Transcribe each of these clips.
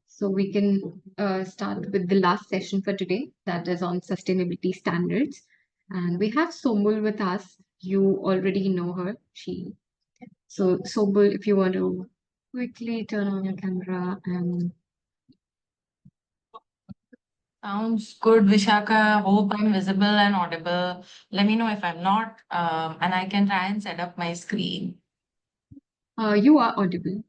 So we can start with the last session for today, that is on sustainability standards. And we have Sombul with us. You already know her. So Sombul, if you want to quickly turn on your camera and Sounds good, Vishaka. Hope I'm visible and audible. Let me know if I'm not, and I can try and set up my screen. you are audible.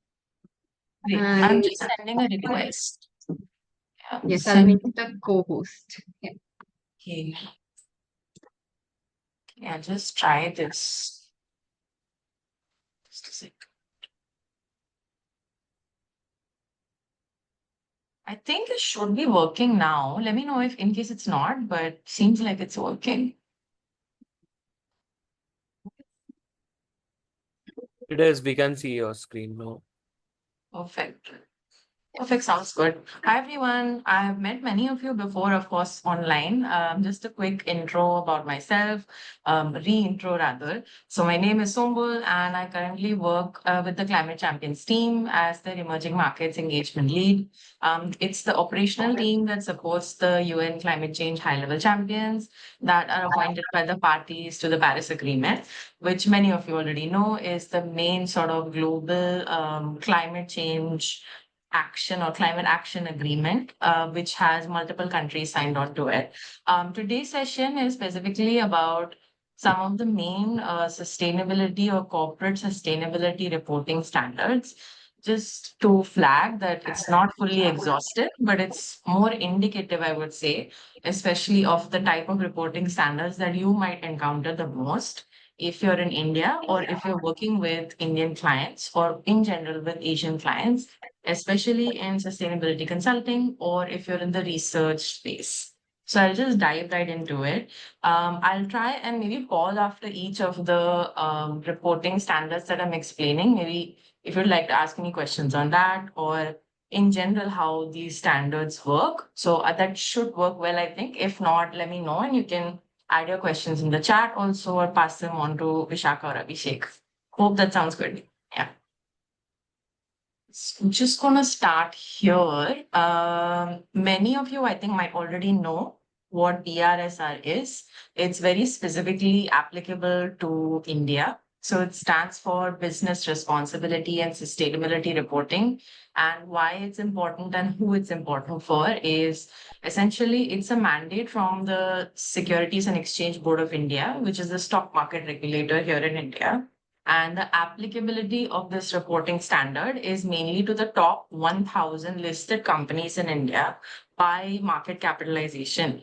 Great. I'm And just sending a request. Yeah, yes, I'll send. make you the co-host. Yeah. Okay. Yeah, just try this. Just a sec. I think it should be working now. Let me know if in case it's not, but seems like it's working. It is, we can see your screen now. Perfect. Perfect. Sounds good. Hi, everyone. I have met many of you before, of course, online. Just a quick intro about myself, re-intro rather. So my name is Sombul, and I currently work with the Climate Champions team as their emerging markets engagement lead. It's the operational team that supports the UN climate change high-level champions that are appointed by the parties to the Paris Agreement, which many of you already know is the main sort of global climate change action or climate action agreement, which has multiple countries signed on to it. Today's session is specifically about some of the main sustainability or corporate sustainability reporting standards. Just to flag that it's not fully exhaustive, but it's more indicative, I would say, especially of the type of reporting standards that you might encounter the most if you're in India or if you're working with Indian clients or in general with Asian clients, especially in sustainability consulting or if you're in the research space. So I'll just dive right into it. I'll try and maybe pause after each of the reporting standards that I'm explaining. Maybe if you'd like to ask any questions on that or in general how these standards work. So that should work well, I think. If not, let me know and you can add your questions in the chat also or pass them on to Vishaka or Abhishek. Hope that sounds good. Yeah. So just gonna start here. Many of you, I think, might already know what BRSR is. It's very specifically applicable to India. So it stands for Business Responsibility and Sustainability Reporting. And why it's important and who it's important for is essentially it's a mandate from the Securities and Exchange Board of India, which is the stock market regulator here in India. And the applicability of this reporting standard is mainly to the top 1,000 listed companies in India by market capitalization.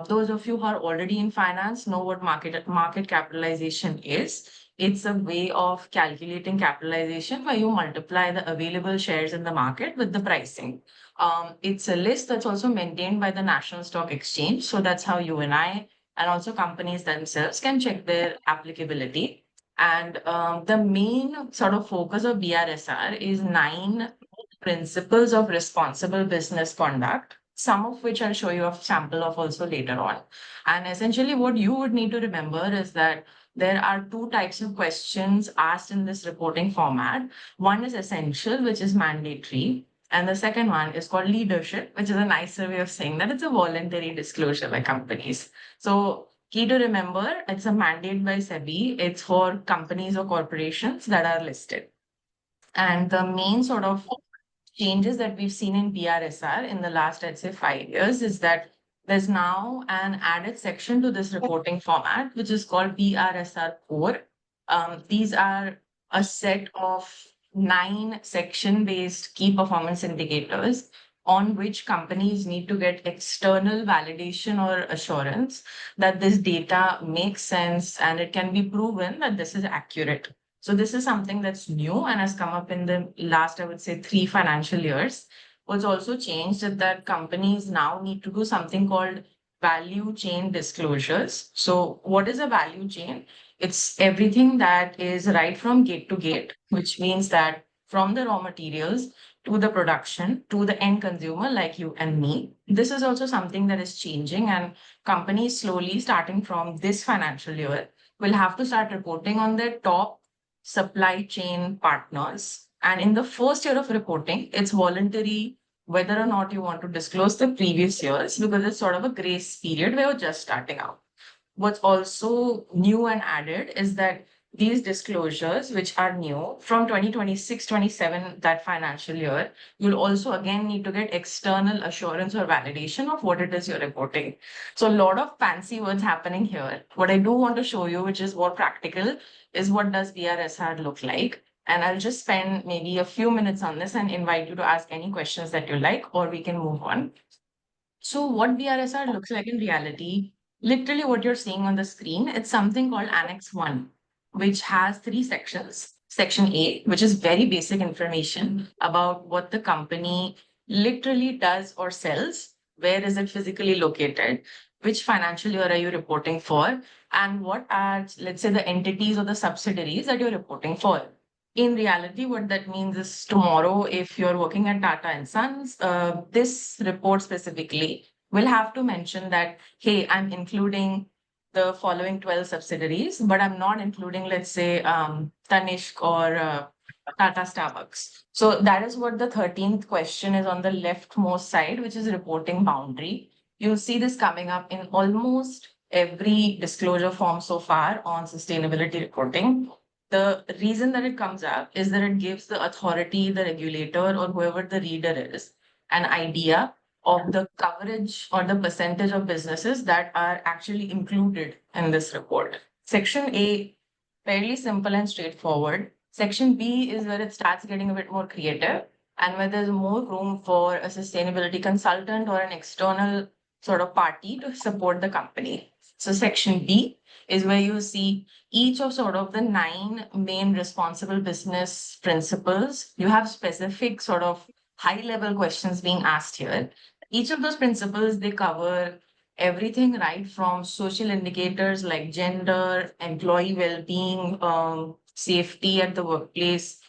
Those of you who are already in finance know what market capitalization is. It's a way of calculating capitalization where you multiply the available shares in the market with the pricing. It's a list that's also maintained by the National Stock Exchange. So that's how you and I, and also companies themselves, can check their applicability. And the main sort of focus of BRSR is 9 principles of responsible business conduct, some of which I'll show you a sample of also later on. And essentially, what you would need to remember is that there are 2 types of questions asked in this reporting format. One is essential, which is mandatory. And the second one is called leadership, which is a nicer way of saying that it's a voluntary disclosure by companies. So key to remember, it's a mandate by SEBI. It's for companies or corporations that are listed. And the main sort of changes that we've seen in BRSR in the last, I'd say, 5 years is that there's now an added section to this reporting format, which is called BRSR Core. These are a set of 9 section-based key performance indicators on which companies need to get external validation or assurance that this data makes sense and it can be proven that this is accurate. So this is something that's new and has come up in the last, I would say, 3 financial years. What's also changed is that companies now need to do something called value chain disclosures. So what is a value chain? It's everything that is right from gate to gate, which means that from the raw materials to the production to the end consumer like you and me. This is also something that is changing, and companies slowly starting from this financial year will have to start reporting on their top supply chain partners. And in the first year of reporting, it's voluntary whether or not you want to disclose the previous years, because it's sort of a grace period where you're just starting out. What's also new and added is that these disclosures, which are new from 2026-27, that financial year, you'll also again need to get external assurance or validation of what it is you're reporting. So a lot of fancy words happening here. What I do want to show you, which is more practical, is what does BRSR look like? And I'll just spend maybe a few minutes on this and invite you to ask any questions that you like, or we can move on. So what BRSR looks like in reality, literally what you're seeing on the screen, it's something called Annex 1, which has 3 sections. Section A, which is very basic information about what the company literally does or sells, where is it physically located, which financial year are you reporting for, and what are, let's say, the entities or the subsidiaries that you're reporting for. In reality, what that means is tomorrow, if you're working at Tata and Sons, this report specifically will have to mention that, hey, I'm including the following 12 subsidiaries, but I'm not including, let's say, Tanishq or Tata Starbucks. So that is what the 13th question is on the leftmost side, which is reporting boundary. You'll see this coming up in almost every disclosure form so far on sustainability reporting. The reason that it comes up is that it gives the authority, the regulator, or whoever the reader is, an idea of the coverage or the percentage of businesses that are actually included in this report. Section A, fairly simple and straightforward. Section B is where it starts getting a bit more creative and where there's more room for a sustainability consultant or an external sort of party to support the company. So section B is where you see each of sort of the 9 main responsible business principles. You have specific sort of high level questions being asked here. Each of those principles, they cover everything right from social indicators like gender, employee well-being, safety at the workplace,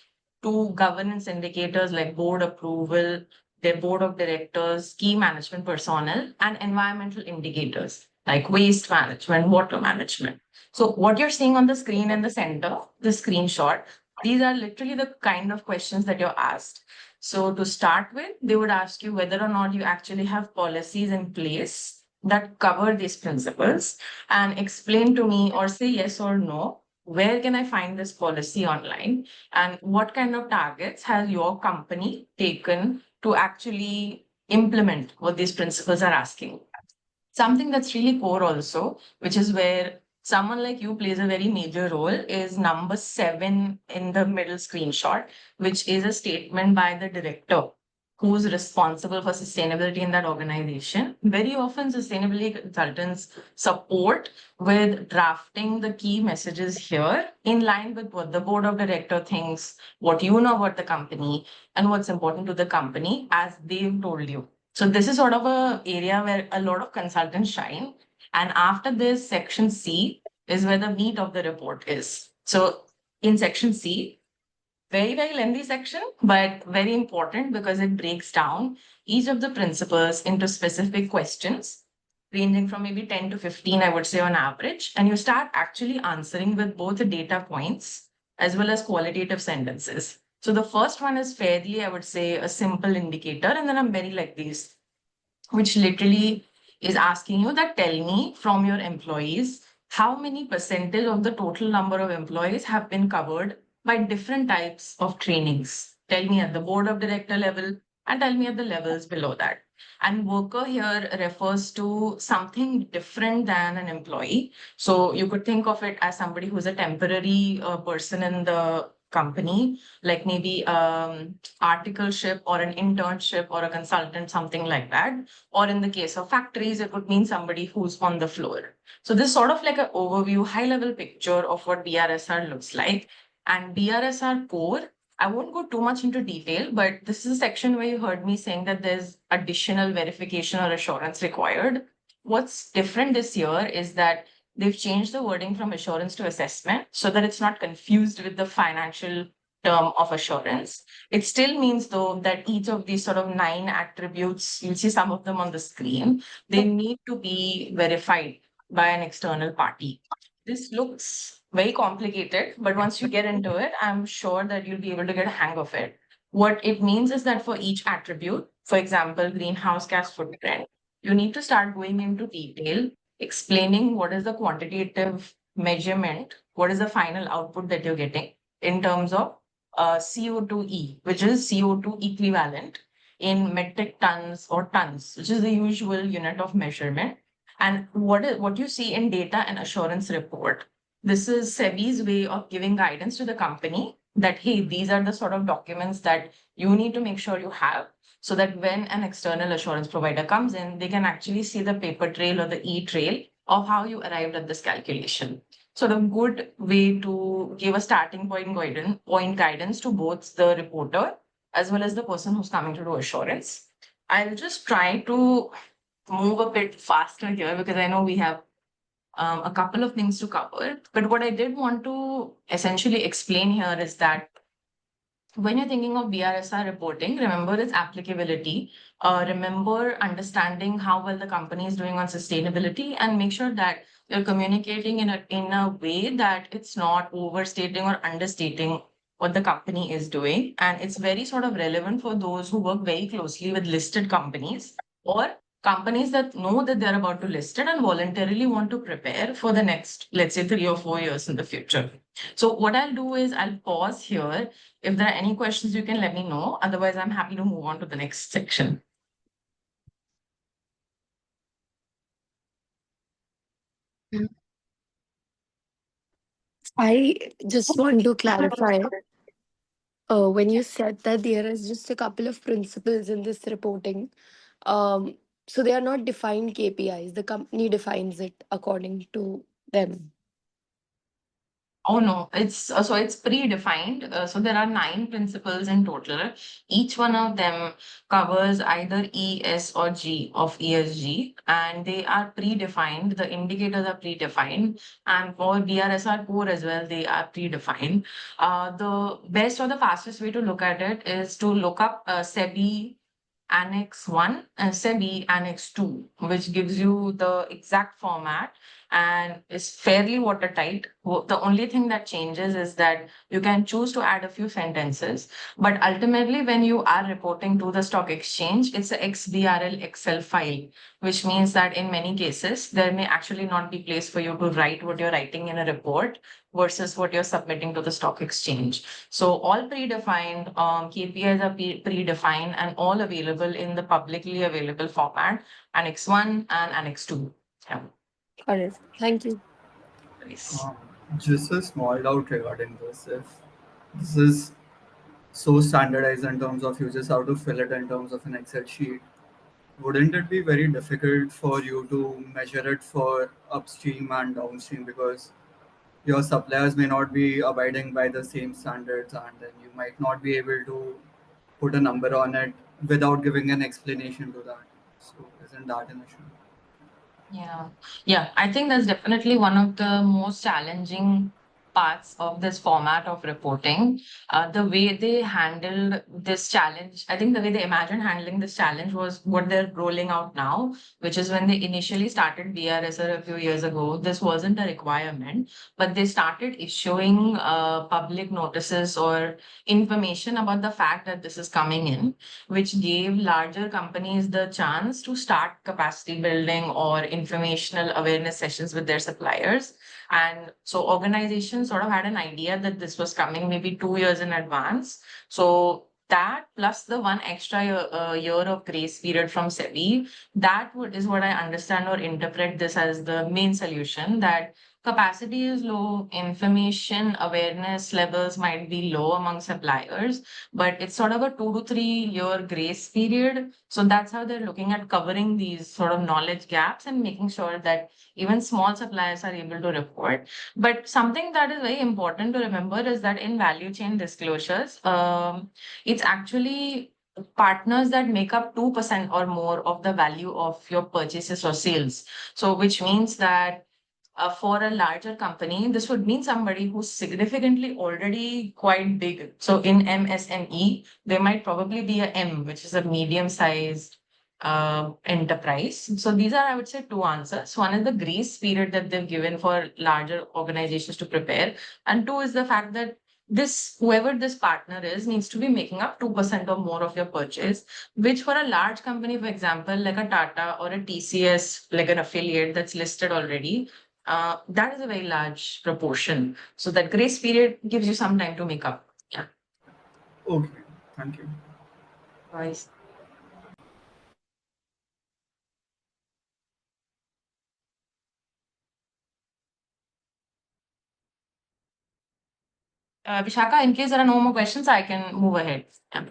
to governance indicators like board approval, their board of directors, key management personnel, and environmental indicators like waste management, water management. So what you're seeing on the screen in the center, the screenshot, these are literally the kind of questions that you're asked. So to start with, they would ask you whether or not you actually have policies in place that cover these principles, and explain to me or say yes or no, where can I find this policy online, and what kind of targets has your company taken to actually implement what these principles are asking. Something that's really core also, which is where someone like you plays a very major role, is number 7 in the middle screenshot, which is a statement by the director who's responsible for sustainability in that organization. Very often, sustainability consultants support with drafting the key messages here in line with what the board of director thinks, what you know about the company, and what's important to the company as they've told you. So this is sort of a area where a lot of consultants shine. And after this, section C is where the meat of the report is. So in section C, very, very lengthy section, but very important because it breaks down each of the principles into specific questions, ranging from maybe 10 to 15, I would say, on average. And you start actually answering with both the data points as well as qualitative sentences. So the first one is fairly, I would say, a simple indicator. And then I'm very like these, which literally is asking you that tell me from your employees, how many percentage of the total number of employees have been covered by different types of trainings. Tell me at the board of director level and tell me at the levels below that. And worker here refers to something different than an employee. So you could think of it as somebody who's a temporary person in the company, like maybe articleship or an internship or a consultant, something like that. Or in the case of factories, it would mean somebody who's on the floor. So this is sort of like an overview, high level picture of what BRSR looks like. And BRSR core, I won't go too much into detail, but this is a section where you heard me saying that there's additional verification or assurance required. What's different this year is that they've changed the wording from assurance to assessment so that it's not confused with the financial term of assurance. It still means, though, that each of these sort of 9 attributes, you'll see some of them on the screen, they need to be verified by an external party. This looks very complicated, but once you get into it, I'm sure that you'll be able to get a hang of it. What it means is that for each attribute, for example, greenhouse gas footprint, you need to start going into detail, explaining what is the quantitative measurement, what is the final output that you're getting in terms of CO2e, which is CO2 equivalent in metric tons or tons, which is the usual unit of measurement. And what you see in data and assurance report. This is SEBI's way of giving guidance to the company that, hey, these are the sort of documents that you need to make sure you have so that when an external assurance provider comes in, they can actually see the paper trail or the e-trail of how you arrived at this calculation. Sort of good way to give a starting point guidance to both the reporter as well as the person who's coming to do assurance. I'll just try to move a bit faster here because I know we have a couple of things to cover. But what I did want to essentially explain here is that when you're thinking of BRSR reporting, remember its applicability. Remember understanding how well the company is doing on sustainability and make sure that you're communicating in a way that it's not overstating or understating what the company is doing. And it's very sort of relevant for those who work very closely with listed companies or companies that know that they're about to list it and voluntarily want to prepare for the next, let's say, 3 or 4 years in the future. So what I'll do is I'll pause here. If there are any questions, you can let me know. Otherwise, I'm happy to move on to the next section. I just want to clarify when you said that there is just a couple of principles in this reporting. Um, so they are not defined KPIs. The company defines it according to them. Oh no, it's so it's predefined. So there are 9 principles in total. Each one of them covers either E, S, or G of ESG, and they are predefined. The indicators are predefined, and for BRSR core as well, they are predefined. The best or the fastest way to look at it is to look up SEBI Annex 1 and SEBI Annex 2, which gives you the exact format and is fairly watertight. The only thing that changes is that you can choose to add a few sentences, but ultimately, when you are reporting to the stock exchange, it's a XBRL Excel file, which means that in many cases, there may actually not be place for you to write what you're writing in a report versus what you're submitting to the stock exchange. So all predefined KPIs are predefined and all available in the publicly available format, Annex 1 and Annex 2. Yeah. Got it. Thank you. Nice. Just a small doubt regarding this. If this is so standardized in terms of you just have to fill it in terms of an Excel sheet, wouldn't it be very difficult for you to measure it for upstream and downstream because your suppliers may not be abiding by the same standards and then you might not be able to put a number on it without giving an explanation to that. So isn't that an issue? Yeah, I think that's definitely one of the most challenging parts of this format of reporting. The way they handled this challenge, I think the way they imagined handling this challenge was what they're rolling out now, which is when they initially started BRSR a few years ago. This wasn't a requirement, but they started issuing public notices or information about the fact that this is coming in, which gave larger companies the chance to start capacity building or informational awareness sessions with their suppliers. And so organizations sort of had an idea that this was coming maybe 2 years in advance. So that plus the one extra year of grace period from SEBI, is what I understand or interpret this as the main solution, that capacity is low, information awareness levels might be low among suppliers, but it's sort of a 2 to 3 year grace period. So that's how they're looking at covering these sort of knowledge gaps and making sure that even small suppliers are able to report. But something that is very important to remember is that in value chain disclosures, it's actually partners that make up 2% or more of the value of your purchases or sales. So which means that for a larger company, this would mean somebody who's significantly already quite big. So in MSME, there might probably be a M, which is a medium-sized enterprise. So these are, I would say, 2 answers. One is the grace period that they've given for larger organizations to prepare, and 2 is the fact that whoever this partner is needs to be making up 2% or more of your purchase, which for a large company, for example, like a Tata or a TCS, like an affiliate that's listed already, that is a very large proportion. So that grace period gives you some time to make up. Yeah. Okay, thank you. Nice. Vishaka, in case there are no more questions, I can move ahead. Yeah.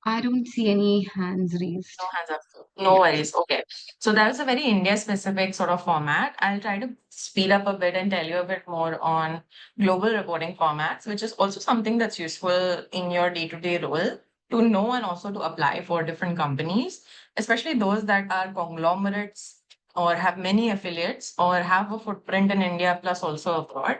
I don't see any hands raised. No hands up. No worries. Okay. So that was a very India specific sort of format. I'll try to speed up a bit and tell you a bit more on global reporting formats, which is also something that's useful in your day-to-day role to know and also to apply for different companies, especially those that are conglomerates or have many affiliates or have a footprint in India plus also abroad.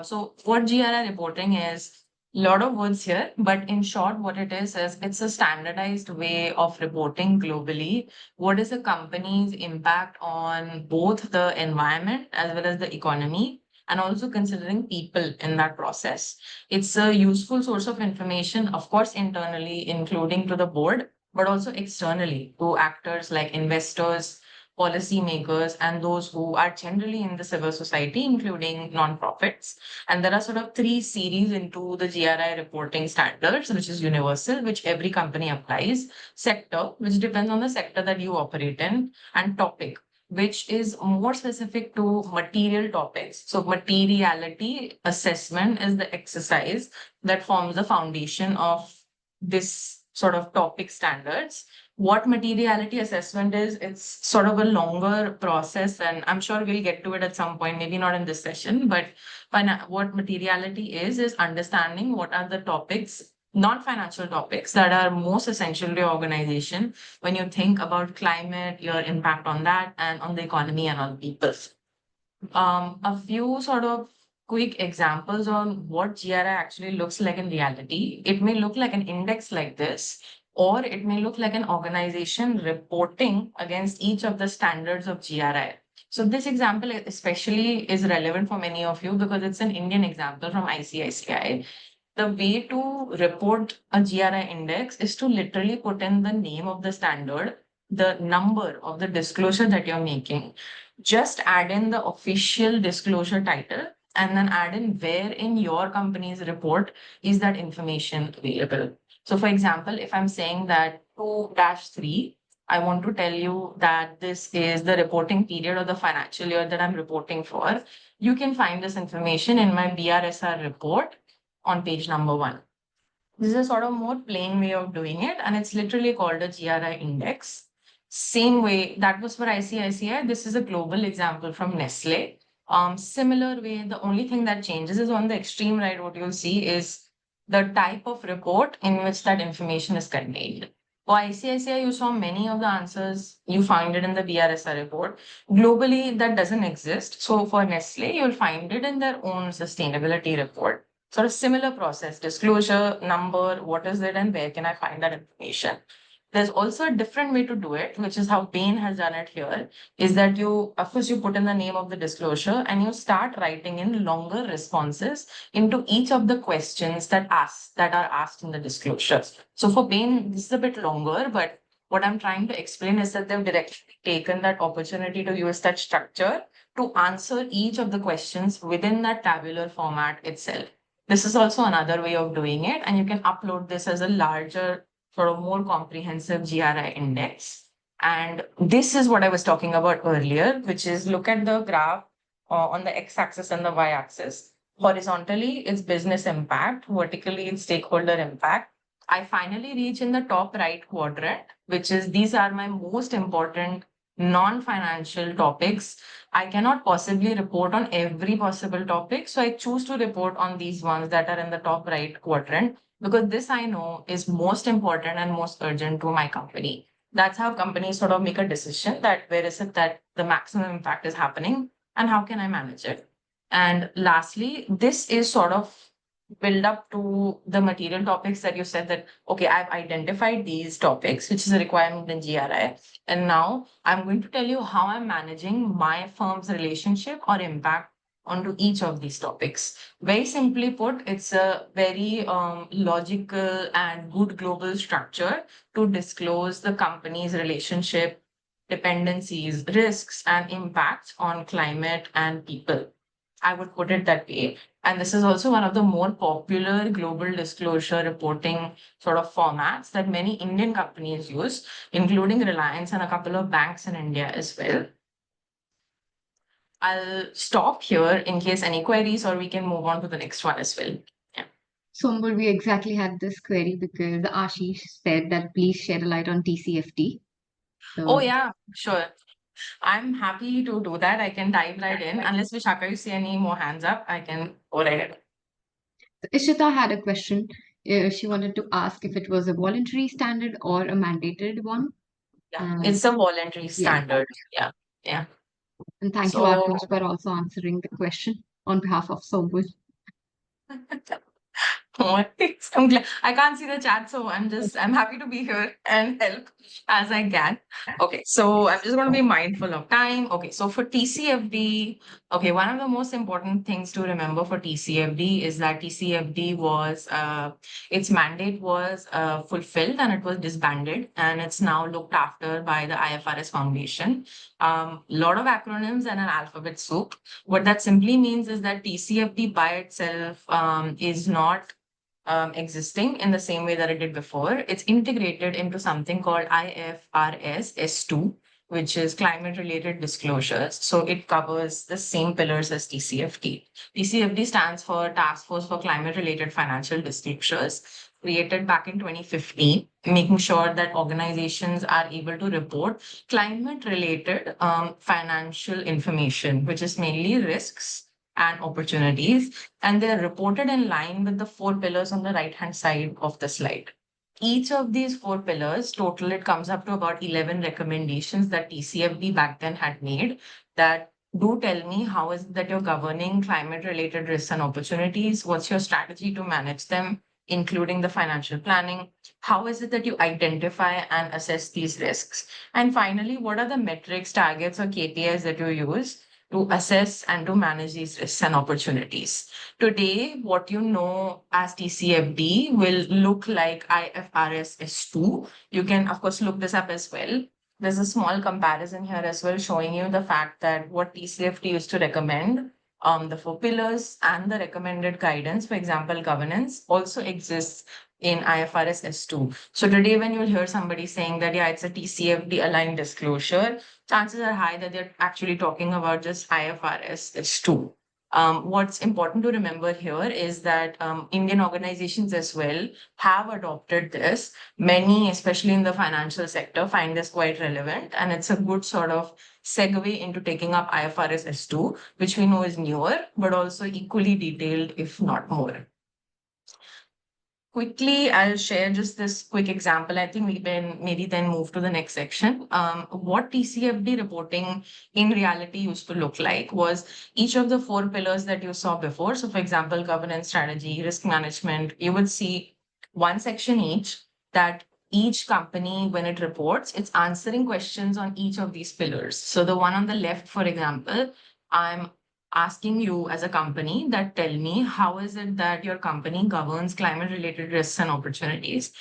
So what GRI reporting is, lot of words here, but in short, what it is it's a standardized way of reporting globally. What is a company's impact on both the environment as well as the economy, and also considering people in that process. It's a useful source of information, of course, internally, including to the board, but also externally to actors like investors, policymakers, and those who are generally in the civil society, including nonprofits. And there are sort of three series into the GRI reporting standards, which is universal, which every company applies, sector, which depends on the sector that you operate in, and topic, which is more specific to material topics. So materiality assessment is the exercise that forms the foundation of this sort of topic standards. What materiality assessment is, it's sort of a longer process, and I'm sure we'll get to it at some point, maybe not in this session, but what materiality is understanding what are the topics, non-financial topics that are most essential to your organization when you think about climate, your impact on that, and on the economy and on people. A few sort of quick examples on what GRI actually looks like in reality. It may look like an index like this, or it may look like an organization reporting against each of the standards of GRI. So this example especially is relevant for many of you because it's an Indian example from ICICI. The way to report a GRI index is to literally put in the name of the standard, the number of the disclosure that you're making. Just add in the official disclosure title and then add in where in your company's report is that information available. So for example, if I'm saying that 2-3, I want to tell you that this is the reporting period of the financial year that I'm reporting for. You can find this information in my BRSR report on page number 1. This is a sort of more plain way of doing it, and it's literally called a GRI index. Same way that was for ICICI. This is a global example from Nestle. Similar way, the only thing that changes is on the extreme right, what you'll see is the type of report in which that information is contained. For ICICI, you saw many of the answers, you find it in the BRSR report. Globally, that doesn't exist. So for Nestle, you'll find it in their own sustainability report. Sort of similar process, disclosure, number, what is it, and where can I find that information? There's also a different way to do it, which is how Bain has done it here, is that you, of course, you put in the name of the disclosure and you start writing in longer responses into each of the questions that are asked in the disclosure. So for Bain, this is a bit longer, but what I'm trying to explain is that they've directly taken that opportunity to use that structure to answer each of the questions within that tabular format itself. This is also another way of doing it, and you can upload this as a larger, sort of more comprehensive GRI index. And this is what I was talking about earlier, which is look at the graph on the x-axis and the y-axis. Horizontally, it's business impact. Vertically, it's stakeholder impact. I finally reach in the top right quadrant, which is these are my most important non-financial topics. I cannot possibly report on every possible topic. So I choose to report on these ones that are in the top right quadrant because this I know is most important and most urgent to my company. That's how companies sort of make a decision that where is it that the maximum impact is happening and how can I manage it? And lastly, this is sort of build up to the material topics that you said that, okay, I've identified these topics, which is a requirement in GRI. And now I'm going to tell you how I'm managing my firm's relationship or impact onto each of these topics. Very simply put, it's a very logical and good global structure to disclose the company's relationship, dependencies, risks, and impacts on climate and people. I would put it that way. And this is also one of the more popular global disclosure reporting sort of formats that many Indian companies use, including Reliance and a couple of banks in India as well. I'll stop here in case any queries, or we can move on to the next one as well. Sombul, we exactly had this query because Ashish said that please shed a light on TCFD. Oh, So yeah, sure. I'm happy to do that. I can dive right in. Unless Vishaka, you see any more hands up, I can go right ahead. Ishita had a question. She wanted to ask if it was a voluntary standard or a mandated one. Yeah, it's a voluntary standard. Yeah, yeah. And thank you, So, Ashish, for also answering the question on behalf of Sombul. I'm glad I can't see the chat, so I'm happy to be here and help as I can. Okay, so I'm just going to be mindful of time. Okay, so for TCFD, okay, one of the most important things to remember for TCFD is that TCFD was its mandate was fulfilled and it was disbanded, and it's now looked after by the IFRS Foundation. Lot of acronyms and an alphabet soup. What that simply means is that TCFD by itself is not existing in the same way that it did before. It's integrated into something called IFRS S2, which is climate related disclosures. So it covers the same pillars as TCFD. TCFD stands for Task Force for Climate Related Financial Disclosures, created back in 2015, making sure that organizations are able to report climate related financial information, which is mainly risks and opportunities, and they're reported in line with the four pillars on the right-hand side of the slide. Each of these four pillars, total, it comes up to about 11 recommendations that TCFD back then had made that do tell me how is it that you're governing climate-related risks and opportunities, what's your strategy to manage them, including the financial planning, how is it that you identify and assess these risks, and finally, what are the metrics, targets, or KPIs that you use to assess and to manage these risks and opportunities. Today, what you know as TCFD will look like IFRS S2. You can, of course, look this up as well. There's a small comparison here as well, showing you the fact that what TCFD used to recommend, the four pillars and the recommended guidance, for example, governance, also exists in IFRS S2. So today, when you'll hear somebody saying that, yeah, it's a TCFD aligned disclosure, chances are high that they're actually talking about just IFRS S2. What's important to remember here is that Indian organizations as well have adopted this. Many, especially in the financial sector, find this quite relevant, and it's a good sort of segue into taking up IFRS S2, which we know is newer, but also equally detailed, if not more. Quickly, I'll share just this quick example. I think we can maybe then move to the next section. What TCFD reporting in reality used to look like was each of the four pillars that you saw before. So for example, governance, strategy, risk management, you would see one section each that each company, when it reports, it's answering questions on each of these pillars. So the one on the left, for example, I'm asking you as a company that tell me how is it that your company governs climate related risks and opportunities.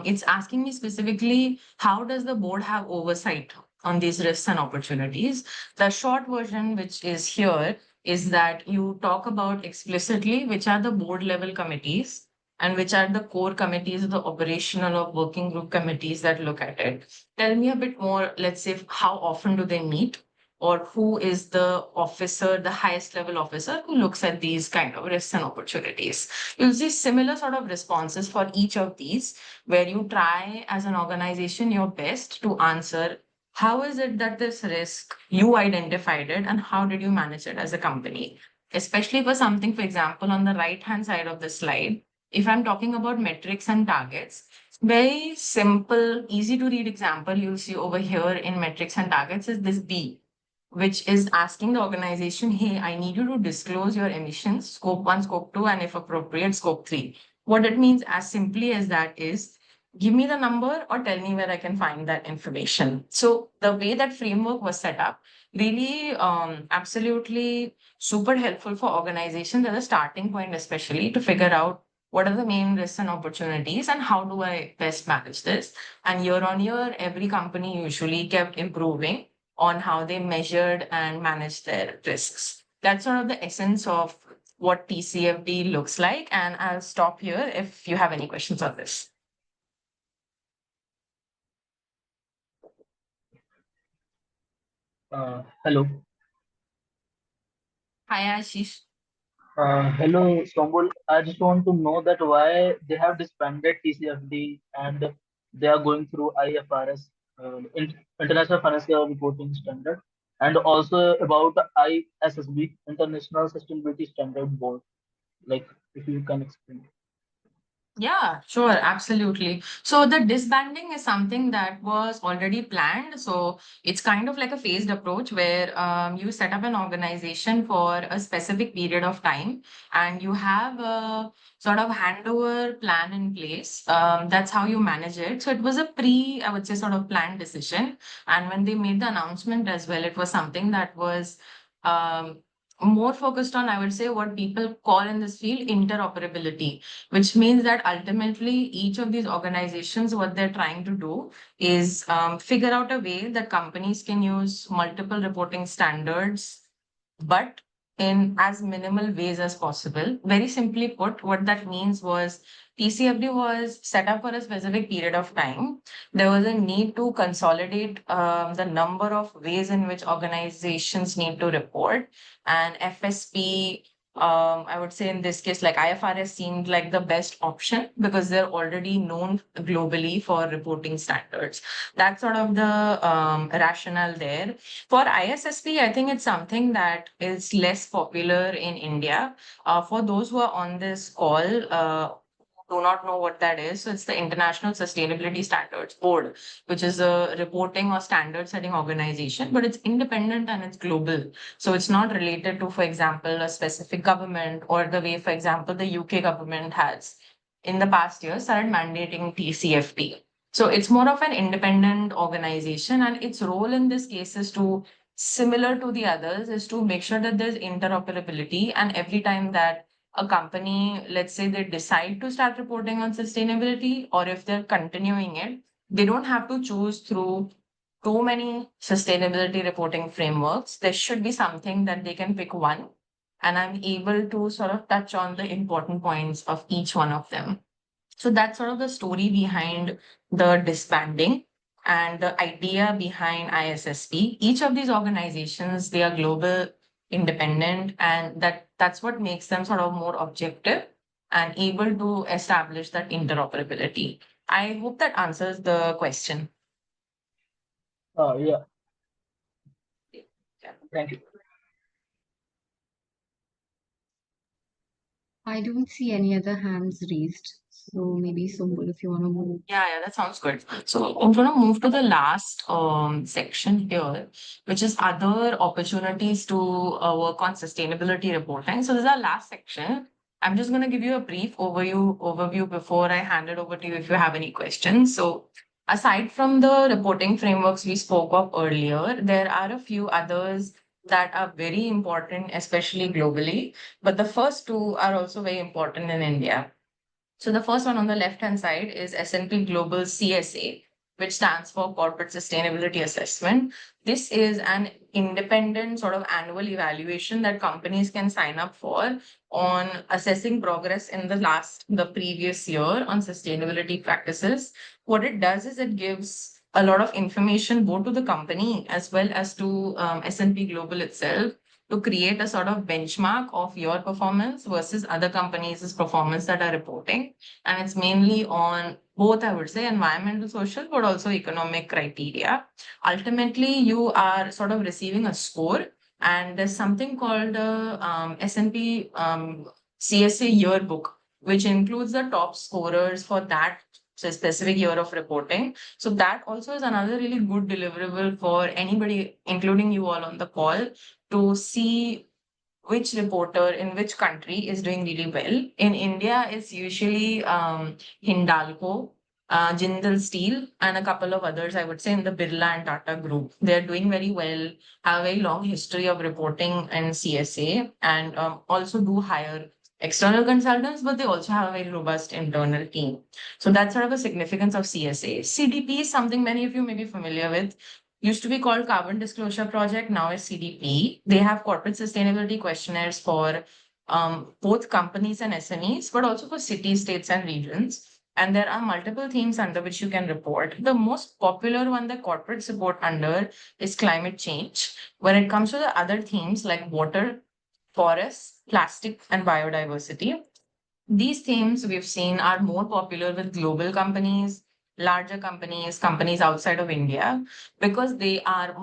It's asking me specifically, how does the board have oversight on these risks and opportunities? The short version, which is here, is that you talk about explicitly which are the board level committees and which are the core committees, the operational or working group committees that look at it. Tell me a bit more, let's say, how often do they meet? Or who is the officer, the highest level officer who looks at these kind of risks and opportunities. You'll see similar sort of responses for each of these, where you try as an organization your best to answer how is it that this risk, you identified it, and how did you manage it as a company? Especially for something, for example, on the right-hand side of the slide, if I'm talking about metrics and targets, very simple, easy to read example you'll see over here in metrics and targets is this B, which is asking the organization, hey, I need you to disclose your emissions, scope 1, scope 2, and if appropriate, scope 3. What it means as simply as that is give me the number or tell me where I can find that information. So the way that framework was set up, really absolutely super helpful for organizations as a starting point, especially to figure out what are the main risks and opportunities and how do I best manage this. And year on year, every company usually kept improving on how they measured and managed their risks. That's sort of the essence of what TCFD looks like. And I'll stop here if you have any questions on this. Hello. Hi, Ashish. Hello, Sombul. I just want to know that why they have disbanded TCFD and they are going through IFRS, International Financial Reporting Standard, and also about ISSB, International Sustainability Standard Board. Like, if you can explain. Yeah, sure, absolutely. So the disbanding is something that was already planned. So it's kind of like a phased approach where you set up an organization for a specific period of time and you have a sort of handover plan in place. That's how you manage it. So it was a I would say, sort of planned decision. And when they made the announcement as well, it was something that was um, more focused on, I would say, what people call in this field interoperability, which means that ultimately each of these organizations, what they're trying to do is figure out a way that companies can use multiple reporting standards, but in as minimal ways as possible. Very simply put, what that means was TCFD was set up for a specific period of time. There was a need to consolidate the number of ways in which organizations need to report, and FSP, I would say in this case, like IFRS seemed like the best option because they're already known globally for reporting standards. That's sort of the rationale there. For ISSP, I think it's something that is less popular in India. For those who are on this call, do not know what that is. So it's the International Sustainability Standards Board, which is a reporting or standard setting organization, but it's independent and it's global. So it's not related to, for example, a specific government or the way, for example, the UK government has in the past years started mandating TCFD. So it's more of an independent organization, and its role in this case is to, similar to the others, is to make sure that there's interoperability. And every time that a company, let's say they decide to start reporting on sustainability, or if they're continuing it, they don't have to choose through too many sustainability reporting frameworks. There should be something that they can pick one, and I'm able to sort of touch on the important points of each one of them. So that's sort of the story behind the disbanding and the idea behind ISSP. Each of these organizations, they are global, independent, and that's what makes them sort of more objective and able to establish that interoperability. I hope that answers the question. Yeah, Yeah. thank you. I don't see any other hands raised. So maybe Sombul, if you want to move. Yeah, that sounds good. So I'm going to move to the last section here, which is other opportunities to work on sustainability reporting. So this is our last section. I'm just going to give you a brief overview before I hand it over to you if you have any questions. So aside from the reporting frameworks we spoke of earlier, there are a few others that are very important, especially globally. But the first two are also very important in India. So the first one on the left-hand side is S&P Global CSA, which stands for Corporate Sustainability Assessment. This is an independent sort of annual evaluation that companies can sign up for on assessing progress in the previous year on sustainability practices. What it does is it gives a lot of information both to the company as well as to S&P Global itself to create a sort of benchmark of your performance versus other companies' performance that are reporting. And it's mainly on both, I would say, environmental, social, but also economic criteria. Ultimately, you are sort of receiving a score, and there's something called S&P CSA yearbook, which includes the top scorers for that specific year of reporting. So that also is another really good deliverable for anybody, including you all on the call, to see which reporter in which country is doing really well. In India, it's usually Hindalco. Jindal Steel, and a couple of others, I would say, in the Birla and Tata group. They're doing very well, have a very long history of reporting in CSA, and also do hire external consultants, but they also have a very robust internal team. So that's sort of a significance of CSA. CDP is something many of you may be familiar with. Used to be called Carbon Disclosure Project, now is CDP. They have corporate sustainability questionnaires for both companies and SMEs, but also for cities, states, and regions. And there are multiple themes under which you can report. The most popular one that corporates report under is climate change. When it comes to the other themes like water, forests, plastic, and biodiversity, these themes we've seen are more popular with global companies, larger companies, companies outside of India, because they are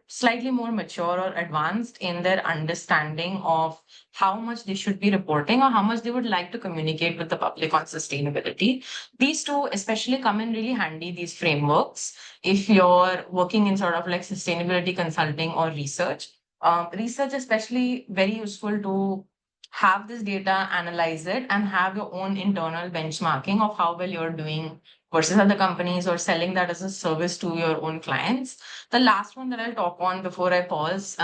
slightly more mature or advanced in their understanding of how much they should be reporting or how much they would like to communicate with the public on sustainability. These two especially come in really handy, these frameworks, if you're working in sort of like sustainability consulting or research. Research especially very useful to have this data, analyze it, and have your own internal benchmarking of how well you're doing versus other companies or selling that as a service to your own clients. The last one that I'll talk on before I pause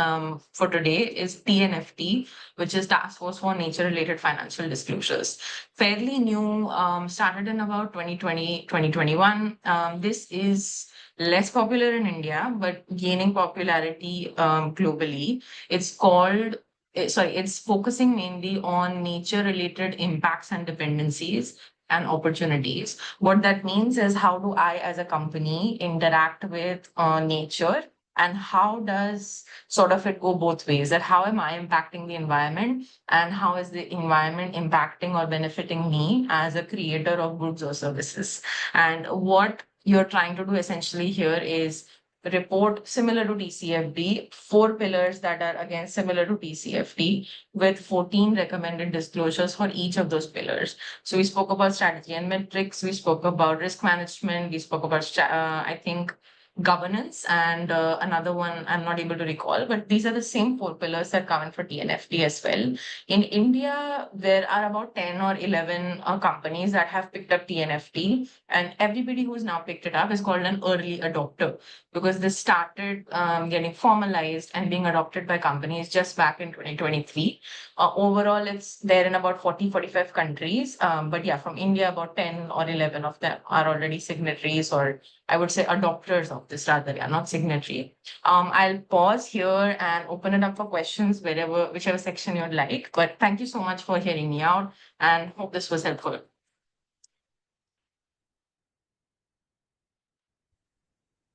for today is TNFT, which is Task Force for Nature-Related Financial Disclosures. Fairly new, started in about 2020, 2021. This is less popular in India, but gaining popularity globally. It's focusing mainly on nature-related impacts and dependencies and opportunities. What that means is, how do I, as a company, interact with nature, and how does sort of it go both ways? That how am I impacting the environment, and how is the environment impacting or benefiting me as a creator of goods or services? And what you're trying to do essentially here is report similar to TCFD, 4 pillars that are again similar to TCFD, with 14 recommended disclosures for each of those pillars. So we spoke about strategy and metrics, we spoke about risk management, we spoke about, I think, governance, and another one I'm not able to recall, but these are the same 4 pillars that come in for TNFD as well. In India, there are about 10 or 11 companies that have picked up TNFD, and everybody who's now picked it up is called an early adopter, because this started getting formalized and being adopted by companies just back in 2023. Overall, it's there in about 40, 45 countries. But yeah, from India, about 10 or 11 of them are already signatories, or I would say adopters of this rather, yeah, not signatory. I'll pause here and open it up for questions whichever section you'd like. But thank you so much for hearing me out, and hope this was helpful.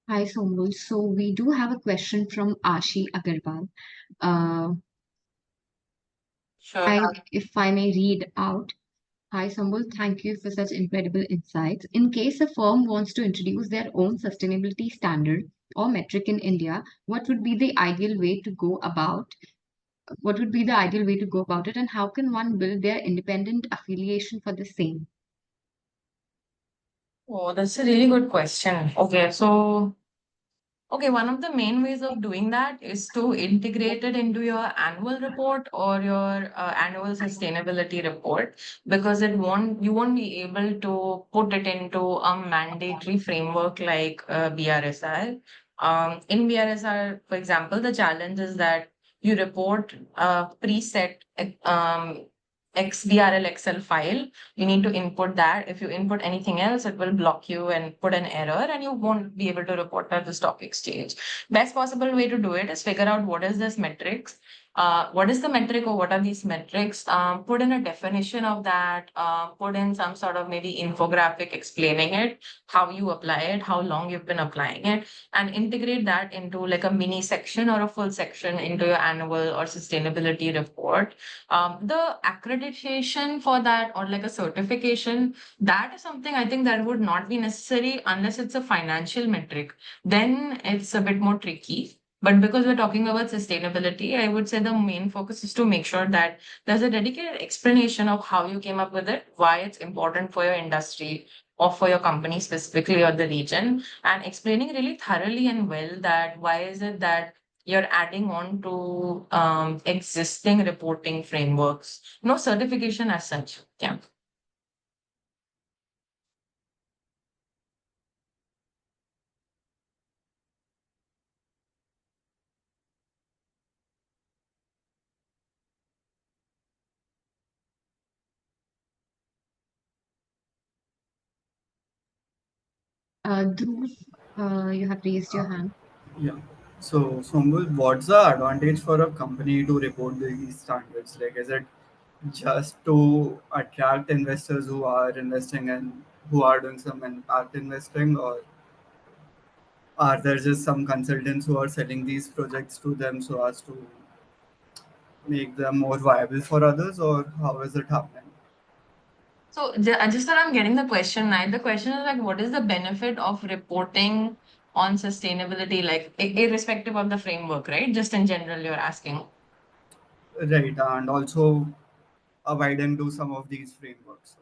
Hi, Sombul. So we do have a question from Ashi Agarwal. Uh, Sure. if I may read out. Hi, Sombul. Thank you for such incredible insights. In case a firm wants to introduce their own sustainability standard or metric in India, what would be the ideal way to go about? What would be the ideal way to go about it, and how can one build their independent affiliation for the same? Oh, that's a really good question. Okay, one of the main ways of doing that is to integrate it into your annual report or your annual sustainability report, because you won't be able to put it into a mandatory framework like BRSR. In BRSR, for example, the challenge is that you report a preset XBRL Excel file. You need to input that. If you input anything else, it will block you and put an error, and you won't be able to report at the stock exchange. Best possible way to do it is figure out what is this metrics. What is the metric, or what are these metrics? Put in a definition of that, put in some sort of maybe infographic explaining it, how you apply it, how long you've been applying it, and integrate that into like a mini section or a full section into your annual or sustainability report. The accreditation for that, or like a certification, that is something I think that would not be necessary unless it's a financial metric. Then it's a bit more tricky. But because we're talking about sustainability, I would say the main focus is to make sure that there's a dedicated explanation of how you came up with it, why it's important for your industry or for your company specifically, or the region, and explaining really thoroughly and well that why is it that you're adding on to existing reporting frameworks. No certification as such. Yeah. Dhruv, you have raised your hand. Yeah. So, Sombul, what's the advantage for a company to report these standards? Like, is it just to attract investors who are investing and who are doing some impact investing, or are there just some consultants who are selling these projects to them so as to make them more viable for others, or how is it happening? So just that I'm getting the question right. The question is like, what is the benefit of reporting on sustainability, like irrespective of the framework, right? Just in general, you're asking. Right, and also avoid into some of these frameworks.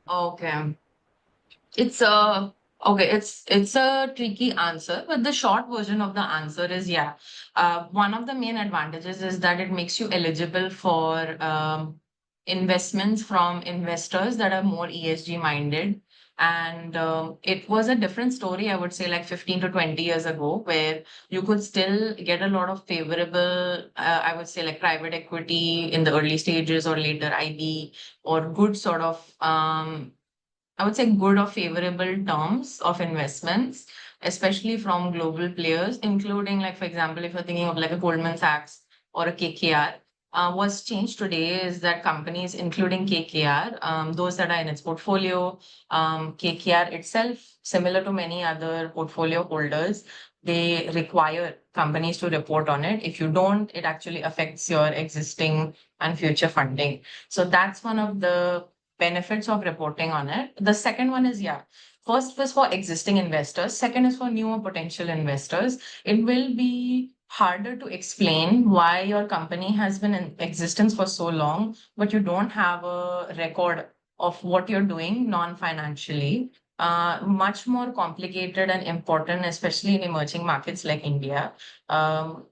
Okay. It's a okay, it's a tricky answer, but the short version of the answer is yeah. One of the main advantages is that it makes you eligible for investments from investors that are more ESG minded. And it was a different story, I would say, like 15 to 20 years ago, where you could still get a lot of favorable, I would say, like private equity in the early stages or later IB, or good sort of I would say good or favorable terms of investments, especially from global players, including like, for example, if you're thinking of like a Goldman Sachs or a KKR. What's changed today is that companies, including KKR, those that are in its portfolio, KKR itself, similar to many other portfolio holders, they require companies to report on it. If you don't, it actually affects your existing and future funding. So that's one of the benefits of reporting on it. The second one is, yeah, first was for existing investors. Second is for newer potential investors. It will be harder to explain why your company has been in existence for so long, but you don't have a record of what you're doing non-financially. Much more complicated and important, especially in emerging markets like India. Um,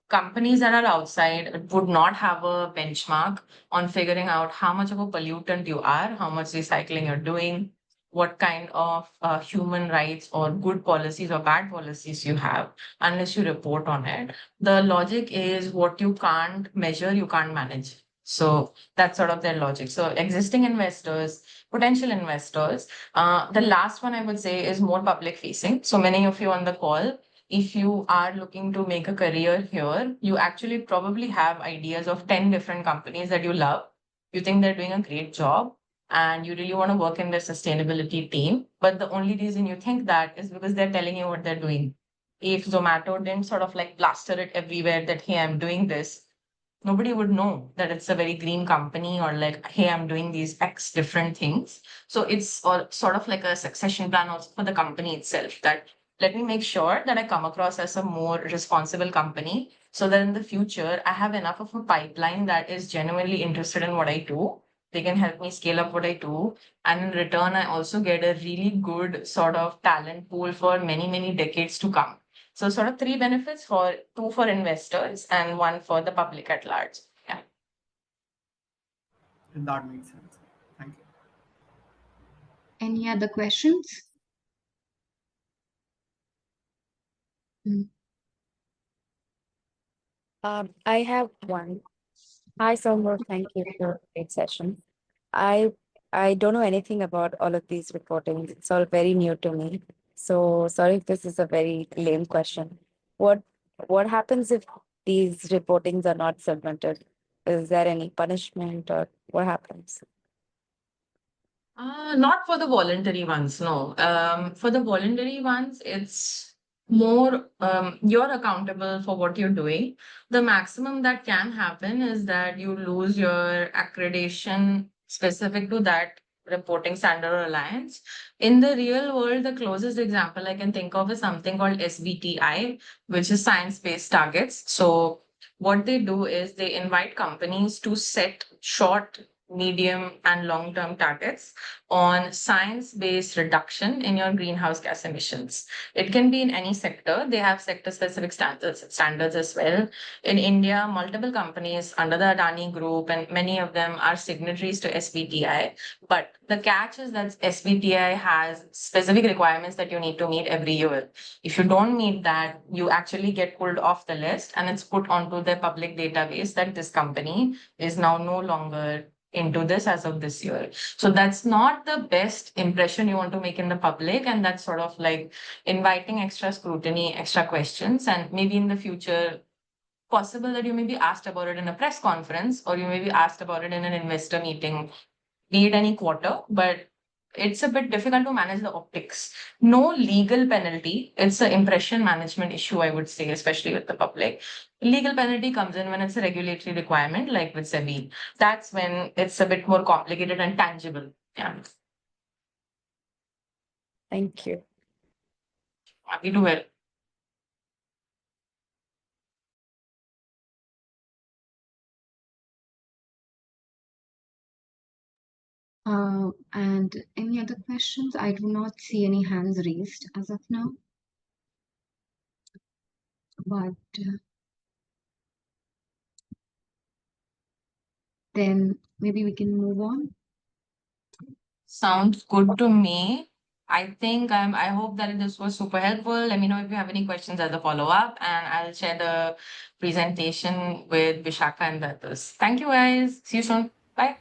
Companies that are outside would not have a benchmark on figuring out how much of a pollutant you are, how much recycling you're doing, what kind of human rights or good policies or bad policies you have, unless you report on it. The logic is what you can't measure, you can't manage. So that's sort of their logic. So existing investors, potential investors. The last one I would say is more public facing. So many of you on the call, if you are looking to make a career here, you actually probably have ideas of 10 different companies that you love. You think they're doing a great job and you really want to work in their sustainability team. But the only reason you think that is because they're telling you what they're doing. If Zomato didn't sort of like plaster it everywhere that, hey, I'm doing this, nobody would know that it's a very green company or like, hey, I'm doing these X different things. So it's all sort of like a succession plan also for the company itself, that let me make sure that I come across as a more responsible company so that in the future I have enough of a pipeline that is genuinely interested in what I do. They can help me scale up what I do. And in return, I also get a really good sort of talent pool for many, many decades to come. So sort of three benefits, for two for investors and one for the public at large. Yeah. That makes sense. Thank you. Any other questions? Mm. I have one. Hi, Sombul. Thank you for a great session. I I don't know anything about all of these reportings. It's all very new to me. So sorry if this is a very lame question. What what happens if these reportings are not submitted? Is there any punishment or what happens? Not for the voluntary ones, no. For the voluntary ones, it's more you're accountable for what you're doing. The maximum that can happen is that you lose your accreditation specific to that reporting standard or alliance. In the real world, the closest example I can think of is something called SBTI, which is science-based targets. So what they do is they invite companies to set short, medium, and long-term targets on science-based reduction in your greenhouse gas emissions. It can be in any sector. They have sector-specific standards as well. In India, multiple companies under the Adani Group, and many of them are signatories to SBTI. But the catch is that SBTI has specific requirements that you need to meet every year. If you don't meet that, you actually get pulled off the list and it's put onto the public database that this company is now no longer into this as of this year. So that's not the best impression you want to make in the public. And that's sort of like inviting extra scrutiny, extra questions, and maybe in the future, possible that you may be asked about it in a press conference or you may be asked about it in an investor meeting, be it any quarter, but it's a bit difficult to manage the optics. No legal penalty. It's an impression management issue, I would say, especially with the public. Legal penalty comes in when it's a regulatory requirement, like with SEBI. That's when it's a bit more complicated and tangible. Yeah. Thank you. Happy to help. And any other questions? I do not see any hands raised as of now. But then maybe we can move on. Sounds good to me. I think I hope that this was super helpful. Let me know if you have any questions as a follow-up, and I'll share the presentation with Vishaka and the others. Thank you guys. See you soon. Bye.